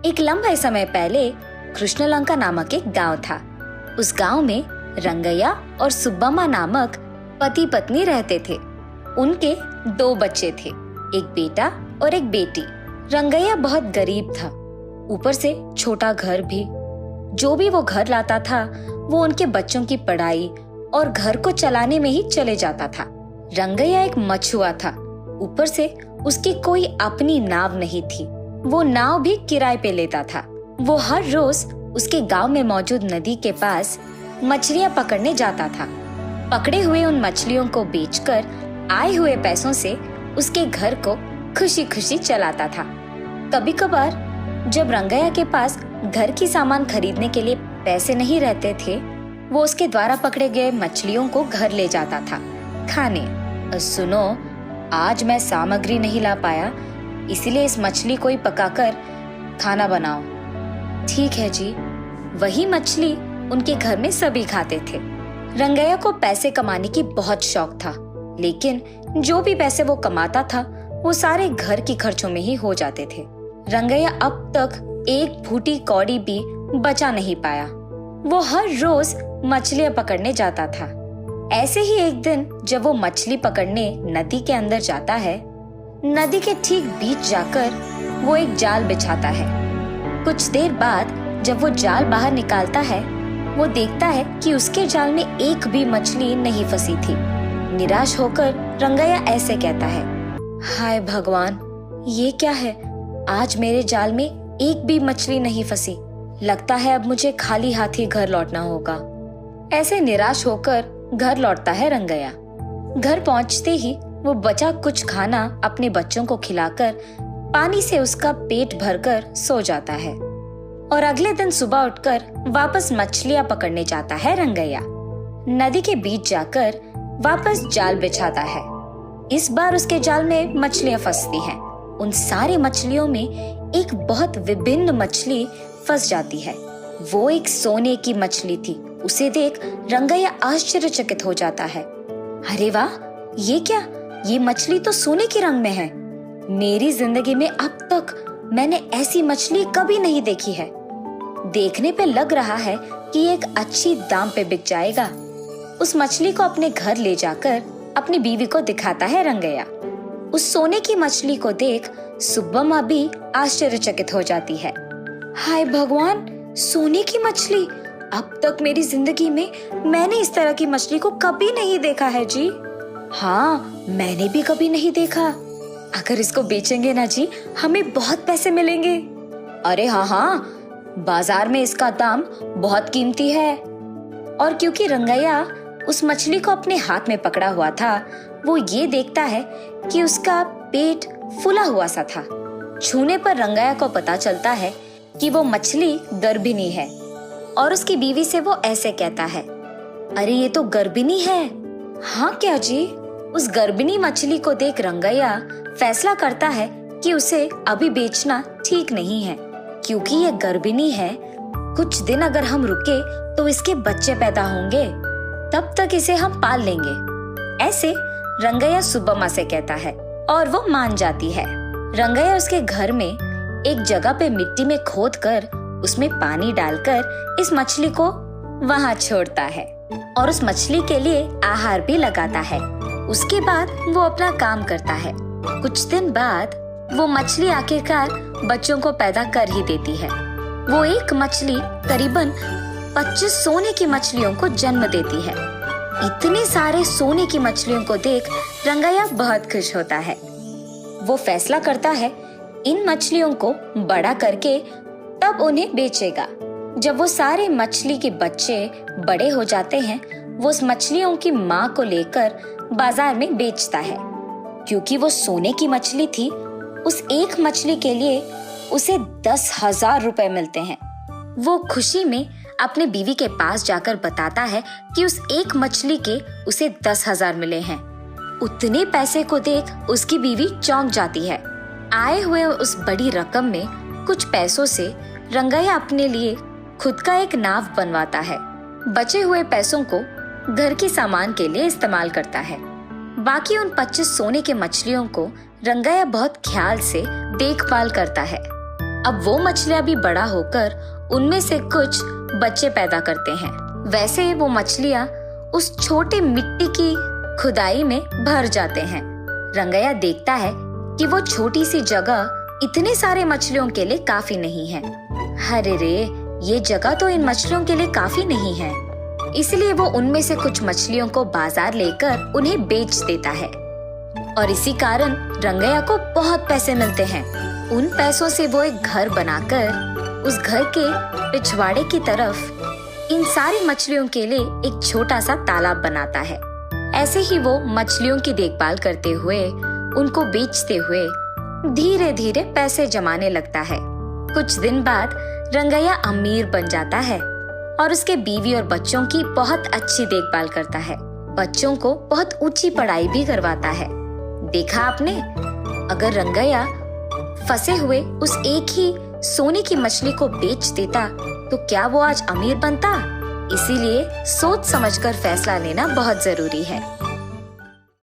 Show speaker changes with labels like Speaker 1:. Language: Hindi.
Speaker 1: एक लंबे समय पहले कृष्णलंका नामक एक गांव था। उस गांव में रंगैया और सुब्बम्मा नामक पति पत्नी रहते थे। उनके 2 बच्चे थे, एक बेटा और एक बेटी। रंगैया बहुत गरीब था, ऊपर से छोटा घर भी। जो भी वो घर लाता था वो उनके बच्चों की पढ़ाई और घर को चलाने में ही चले जाता था। रंगैया एक मछुआ था, ऊपर से उसकी कोई अपनी नाव नहीं थी। वो नाव भी किराए पे लेता था। वो हर रोज उसके गांव में मौजूद नदी के पास मछलियां पकड़ने जाता था। पकड़े हुए उन मछलियों को बेचकर आए हुए पैसों से उसके घर को खुशी खुशी चलाता था। कभी कभार जब रंगैया के पास घर की सामान खरीदने के लिए पैसे नहीं रहते थे, वो उसके द्वारा पकड़े गए मछलियों को घर ले जाता था खाने। सुनो, आज मैं सामग्री नहीं ला पाया, इसीलिए इस मछली को ही पकाकर खाना बनाओ। ठीक है जी। वही मछली उनके घर में सभी खाते थे। रंगैया को पैसे कमाने की बहुत शौक था, लेकिन जो भी पैसे वो कमाता था वो सारे घर के खर्चों में ही हो जाते थे। रंगैया अब तक एक फूटी कौड़ी भी बचा नहीं पाया। वो हर रोज मछलियां पकड़ने जाता था। ऐसे ही एक दिन जब वो मछली पकड़ने नदी के अंदर जाता है, नदी के ठीक बीच जाकर वो एक जाल बिछाता है। कुछ देर बाद जब वो जाल बाहर निकालता है, वो देखता है कि उसके जाल में एक भी मछली नहीं फंसी थी। निराश होकर रंगैया ऐसे कहता है, हाय भगवान, ये क्या है? आज मेरे जाल में एक भी मछली नहीं फंसी। लगता है अब मुझे खाली हाथ ही घर लौटना होगा। ऐसे निराश होकर घर लौटता है रंगैया। घर पहुंचते ही वो बचा कुछ खाना अपने बच्चों को खिलाकर पानी से उसका पेट भरकर सो जाता है और अगले दिन सुबह उठकर वापस मछलियां पकड़ने जाता है रंगैया। नदी के बीच जाकर वापस जाल बिछाता है। इस बार उसके जाल में मछलियां फंसती हैं। उन सारी मछलियों में एक बहुत विभिन्न मछली फंस जाती है। वो एक सोने की मछली थी। उसे देख रंगैया आश्चर्यचकित हो जाता है। अरे वाह, ये क्या? ये मछली तो सोने के रंग में है। मेरी जिंदगी में अब तक मैंने ऐसी मछली कभी नहीं देखी है। देखने पे लग रहा है कि एक अच्छी दाम पे बिक जाएगा। उस मछली को अपने घर ले जाकर अपनी बीवी को दिखाता है रंगैया। उस सोने की मछली को देख सुब्बम्मा भी आश्चर्यचकित हो जाती है। हाय भगवान, सोने की मछली! अब तक मेरी जिंदगी में मैंने इस तरह की मछली को कभी नहीं देखा है जी। हाँ, मैंने भी कभी नहीं देखा। अगर इसको बेचेंगे ना जी, हमें बहुत पैसे मिलेंगे। अरे हाँ, बाजार में इसका दाम बहुत कीमती है। और क्योंकि रंगैया उस मछली को अपने हाथ में पकड़ा हुआ था, वो ये देखता है कि उसका पेट फूला हुआ सा था। छूने पर रंगैया को पता चलता है कि वो मछली गर्भिणी है और उसकी बीवी से वो ऐसे कहता है, अरे ये तो गर्भिणी है। हाँ क्या जी? उस गर्भिणी मछली को देख रंगैया फैसला करता है कि उसे अभी बेचना ठीक नहीं है, क्योंकि ये गर्भिणी है। कुछ दिन अगर हम रुके तो इसके बच्चे पैदा होंगे, तब तक इसे हम पाल लेंगे। ऐसे रंगैया सुब्बम्मा से कहता है और वो मान जाती है। रंगैया उसके घर में एक जगह पे मिट्टी में खोदकर उसमें पानी डालकर इस मछली को वहां छोड़ता है और उस मछली के लिए आहार भी लगाता है। उसके बाद वो अपना काम करता है। कुछ दिन बाद वो मछली आखिरकार बच्चों को पैदा कर ही देती है। वो एक मछली करीबन 25 सोने की मछलियों को जन्म देती है। इतने सारे सोने की मछलियों को देख रंगैया बहुत खुश होता है। वो फैसला करता है इन मछलियों को बड़ा करके तब उन्हें बेचेगा। जब वो सारे मछली के बच्चे बड़े हो जाते हैं, वो उस मछलियों की माँ को लेकर बाजार में बेचता है। क्योंकि वो सोने की मछली थी, उस एक मछली के लिए उसे 10,000 रुपए मिलते हैं। वो खुशी में अपने बीवी के पास जाकर बताता है कि उस एक मछली के उसे 10,000 मिले हैं। उतने पैसे को देख उसकी बीवी चौंक जाती है। आए हुए उस बड़ी रकम में कुछ पैसों से रंगैया अपने लिए खुद का एक नाव बनवाता है। बचे हुए पैसों को घर के सामान के लिए इस्तेमाल करता है। बाकी उन 25 सोने के मछलियों को रंगैया बहुत ख्याल से देखभाल करता है। अब वो मछलियाँ भी बड़ा होकर उनमें से कुछ बच्चे पैदा करते हैं। वैसे ही वो मछलियाँ उस छोटे मिट्टी की खुदाई में भर जाते हैं। रंगैया देखता है कि वो छोटी सी जगह इतने सारे मछलियों के लिए काफी नहीं है। अरे रे, ये जगह तो इन मछलियों के लिए काफी नहीं है। इसलिए वो उनमें से कुछ मछलियों को बाजार लेकर उन्हें बेच देता है और इसी कारण रंगैया को बहुत पैसे मिलते हैं। उन पैसों से वो एक घर बनाकर उस घर के पिछवाड़े की तरफ इन सारी मछलियों के लिए एक छोटा सा तालाब बनाता है। ऐसे ही वो मछलियों की देखभाल करते हुए, उनको बेचते हुए धीरे धीरे पैसे जमाने लगता है। कुछ दिन बाद रंगैया अमीर बन जाता है और उसके बीवी और बच्चों की बहुत अच्छी देखभाल करता है। बच्चों को बहुत ऊंची पढ़ाई भी करवाता है। देखा आपने, अगर रंगैया फंसे हुए उस एक ही सोने की मछली को बेच देता तो क्या वो आज अमीर बनता? इसीलिए सोच समझकर फैसला लेना बहुत जरूरी है।